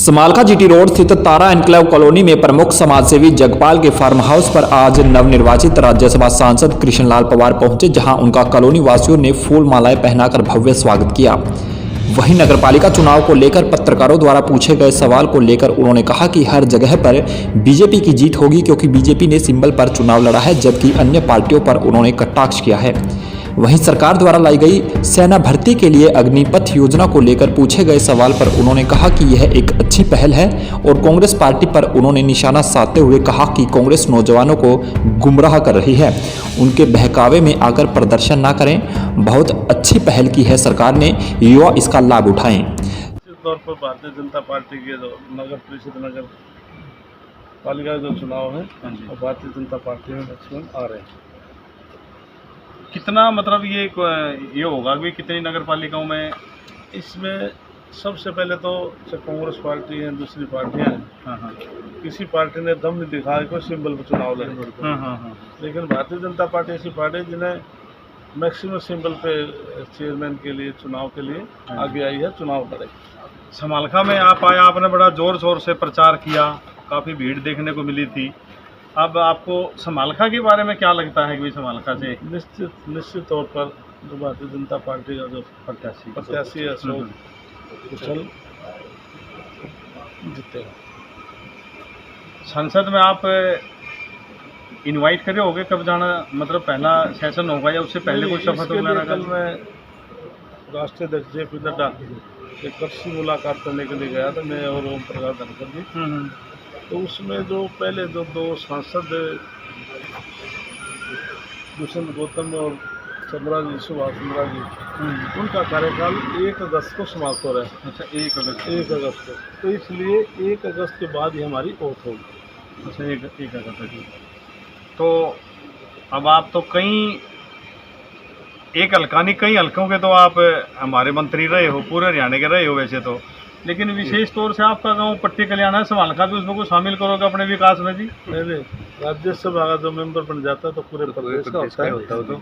Samalkha GT road स्थित तारा enclave colony में प्रमुख समाजसेवी जगपाल के फार्म हाउस पर आज नवनिर्वाचित राज्यसभा सांसद कृष्णलाल पवार पहुंचे, जहां उनका कॉलोनी वासियों ने फूल मालाएं पहनाकर भव्य स्वागत किया। वहीं नगरपालिका चुनाव को लेकर पत्रकारों द्वारा पूछे गए सवाल को लेकर उन्होंने कहा कि हर जगह पर बीजेपी की जीत होगी, क्योंकि बीजेपी ने सिंबल पर चुनाव लड़ा है, जबकि अन्य पार्टियों पर उन्होंने कटाक्ष किया है। वहीं सरकार द्वारा लाई गई सेना भर्ती के लिए अग्निपथ योजना को लेकर पूछे गए सवाल पर उन्होंने कहा कि यह एक अच्छी पहल है, और कांग्रेस पार्टी पर उन्होंने निशाना साधते हुए कहा कि कांग्रेस नौजवानों को गुमराह कर रही है, उनके बहकावे में आकर प्रदर्शन ना करें। बहुत अच्छी पहल की है सरकार ने, युवा इसका लाभ उठाएं। निश्चित तौर पर भारतीय जनता पार्टी के जो नगर परिषद नगर पालिका जो चुनाव है और भारतीय जनता पार्टी में मैक्सिमम आ रहे हैं। कितना मतलब ये होगा कि कितनी नगर पालिकाओं में? इसमें सबसे पहले तो कांग्रेस पार्टी है, दूसरी पार्टियां हैं। किसी पार्टी ने दम नहीं दिखाया कोई सिंबल पर चुनाव लड़े। लेकिन भारतीय जनता पार्टी ऐसी पार्टी है जिन्हें मैक्सिमम सिंबल पे चेयरमैन के लिए चुनाव के लिए आगे आई है, चुनाव लड़े। समालखा में आप आया, आपने बड़ा जोर शोर से प्रचार किया, काफ़ी भीड़ देखने को मिली थी। अब आपको समालखा के बारे में क्या लगता है कि समालखा से निश्चित तौर पर जो भारतीय जनता पार्टी का जो प्रत्याशी है अशोक कुशल जीतेगा। संसद में आप इनवाइट करे होगे, कब जाना, मतलब पहला सेशन होगा या उससे पहले कोई शपथ वगैरह? कल मैं राष्ट्रीय अध्यक्ष JP नड्डा से कल मुलाकात करने के लिए गया था, मैं और ओम प्रकाश धनखड़ जी। तो उसमें जो पहले जो दो सांसद दुष्यंत गौतम और चंद्रा जी, सुभाष चंद्रा जी, उनका कार्यकाल 1 अगस्त को समाप्त हो रहा है। अच्छा, 1 अगस्त को, तो इसलिए 1 अगस्त के बाद ही हमारी ओथ होगी। अच्छा, 1 अगस्त की। तो अब आप तो एक हल्का नहीं, कई हल्कों के तो आप हमारे मंत्री रहे हो, पूरे हरियाणा के रहे हो वैसे तो, लेकिन विशेष तौर से आपका गांव पट्टी कल्याण है, समालखा भी उसमें को शामिल करोगे अपने विकास में जी? नहीं, राज्यसभा का जो मेंबर बन जाता है तो पूरे प्रदेश का होता है।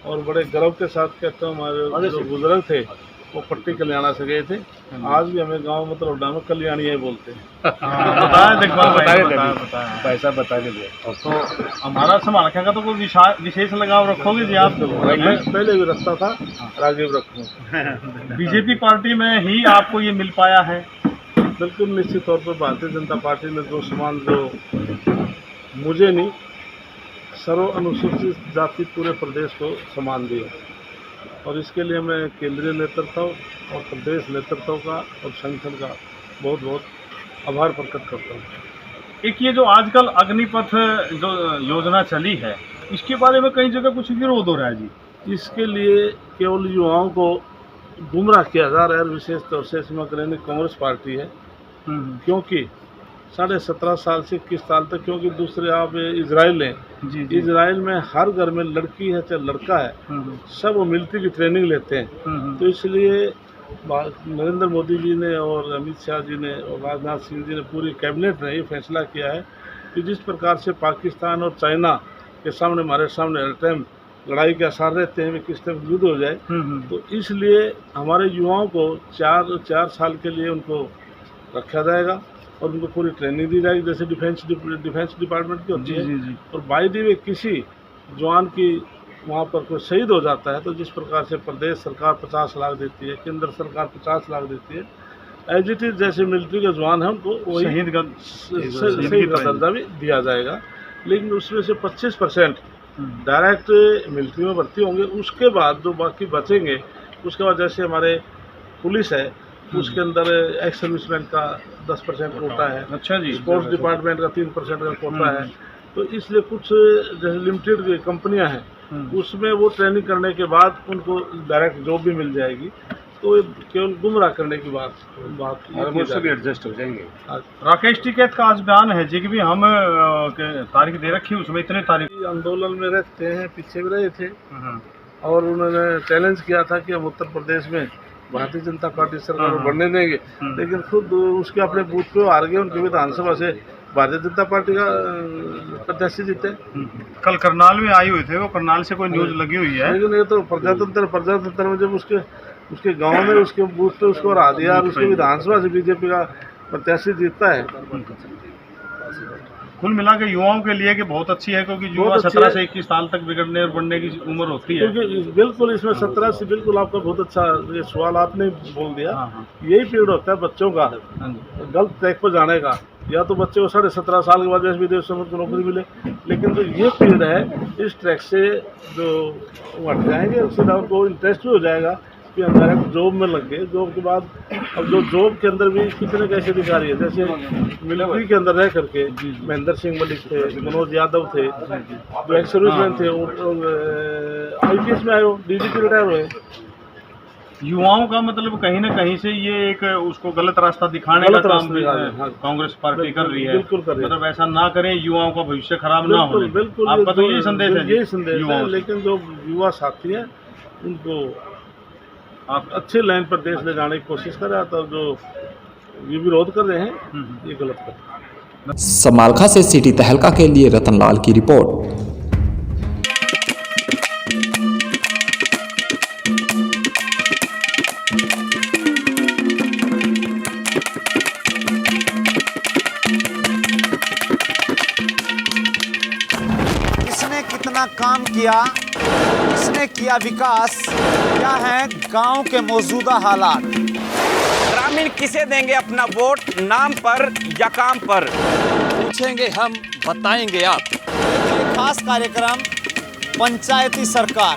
और बड़े गर्व के साथ कहता हूँ, हमारे जो बुजुर्ग थे वो पट्टी कल्याणा से गए थे। आज भी हमें गाँव मतलब में कल्याणी ही बोलते हैं। पैसा बता दीजिए। तो हमारा समालखा का तो कोई विशेष लगाव रखोगे जी आप? पहले भी रखता था और आगे भी रखूँगा। बीजेपी पार्टी में ही आपको ये मिल पाया है? बिल्कुल निश्चित तौर पर भारतीय जनता पार्टी ने जो समान, जो मुझे नहीं, सर्व अनुसूचित जाति पूरे प्रदेश को समान दिया, और इसके लिए मैं केंद्रीय नेतृत्व और प्रदेश नेतृत्व का और संगठन का बहुत बहुत आभार प्रकट करता हूँ। एक ये जो आजकल अग्निपथ जो योजना चली है, इसके बारे में कई जगह कुछ विरोध हो रहा है जी। इसके लिए केवल युवाओं को गुमराह किया जा रहा है, विशेष तौर से इसमें कांग्रेस पार्टी है। क्योंकि 17.5 साल से 21 साल तक, क्योंकि दूसरे आप इजराइल हैं, इजराइल में हर घर में लड़की है चाहे लड़का है, सब वो मिलिट्री की ट्रेनिंग लेते हैं। तो इसलिए नरेंद्र मोदी जी ने और अमित शाह जी ने और राजनाथ सिंह जी ने, पूरी कैबिनेट ने ये फैसला किया है कि जिस प्रकार से पाकिस्तान और चाइना के सामने, हमारे सामने हर टाइम लड़ाई के आसार रहते हैं, किस टाइम युद्ध हो जाए, तो इसलिए हमारे युवाओं को 4 साल के लिए उनको रखा जाएगा और उनको पूरी ट्रेनिंग दी जाएगी, जैसे डिफेंस डिपार्टमेंट की होती है। और बाई दी वे किसी जवान की वहाँ पर कोई शहीद हो जाता है, तो जिस प्रकार से प्रदेश सरकार 50 लाख देती है, केंद्र सरकार 50 लाख देती है, एज इट इज जैसे मिलिट्री के जवान हैं उनको वही शहीद का दर्जा भी दिया जाएगा। लेकिन उसमें से 25% डायरेक्ट मिलिट्री में भर्ती होंगे। उसके बाद जो बाकी बचेंगे, उसके बाद जैसे हमारे पुलिस है, उसके अंदर एक्स सर्विसमैन का 10% कोटा है। अच्छा जी। स्पोर्ट्स डिपार्टमेंट का 3% का कोटा है। तो इसलिए कुछ जैसे लिमिटेड कंपनियां हैं, उसमें वो ट्रेनिंग करने के बाद उनको डायरेक्ट जॉब भी मिल जाएगी। तो केवल गुमराह करने की बात भी एडजस्ट हो जाएंगे। राकेश टिकैत का आज बयान है जी कि भी हम तारीख दे रखी, उसमें इतने तारीख आंदोलन में रहते हैं, पीछे भी रहे थे, और उन्होंने चैलेंज किया था कि हम उत्तर प्रदेश में भारतीय जनता पार्टी सरकार को बढ़ने देंगे, लेकिन खुद उसके अपने बूथ पे हार गए। उनके विधानसभा से भारतीय जनता पार्टी का प्रत्याशी जीते। कल करनाल में आए हुए थे, वो करनाल से कोई न्यूज लगी हुई है, लेकिन ये तो प्रजातंत्र में जब उसके गांव में उसके बूथ पे उसको हरा दिया और उसके विधानसभा से बीजेपी का प्रत्याशी जीतता है। कुल मिला के युवाओं के लिए कि बहुत अच्छी है, क्योंकि युवा बहुत अच्छी 17 है। से 21 साल तक बिगड़ने और बढ़ने की उम्र होती है। क्योंकि बिल्कुल इसमें 17 से बिल्कुल आपका बहुत अच्छा ये सवाल आपने बोल दिया। हाँ हाँ यही पीरियड होता है बच्चों का हाँ जी। गलत ट्रैक पर जाने का, या तो बच्चे को 17.5 साल के बाद देश विदेश में नौकरी मिले, लेकिन जो ये पीरियड है इस ट्रैक से जो वो हट जाएंगे, उससे उनको इंटरेस्ट भी हो जाएगा कि हम डायरेक्ट जॉब में लग गए। जॉब के बाद अब जो जॉब के अंदर भी कितने कैसे अधिकारी है, जैसे मिलिट्री के अंदर रह करके महेंद्र सिंह मलिक थे, मनोज यादव थे, जो एक्स सर्विसमैन थे, IPS में आए हो, DGP रिटायर हुए। युवाओं का मतलब कहीं ना कहीं से ये एक उसको गलत रास्ता दिखाने का गलत काम रास्ता भी दिखाने, हाँ। कांग्रेस पार्टी कर रही है। बिल्कुल कर रही है। मतलब ऐसा ना करें, युवाओं का भविष्य खराब ना हो। बिल्कुल बिल्कुल, आपका तो यही संदेश है। यही संदेश है। युवाओं से। लेकिन जो युवा साथी हैं उनको आप अच्छे लाइन पर देश ले जाने की कोशिश कर रहा था, जो ये विरोध कर रहे हैं ये गलत कर रहे हैं। समालखा से सिटी तहलका के लिए रतनलाल की रिपोर्ट। किसने कितना काम किया, किसने किया विकास, क्या है गांव के मौजूदा हालात। ग्रामीण किसे देंगे अपना वोट, नाम पर या काम पर? पूछेंगे हम, बताएंगे आप। ये खास कार्यक्रम पंचायती सरकार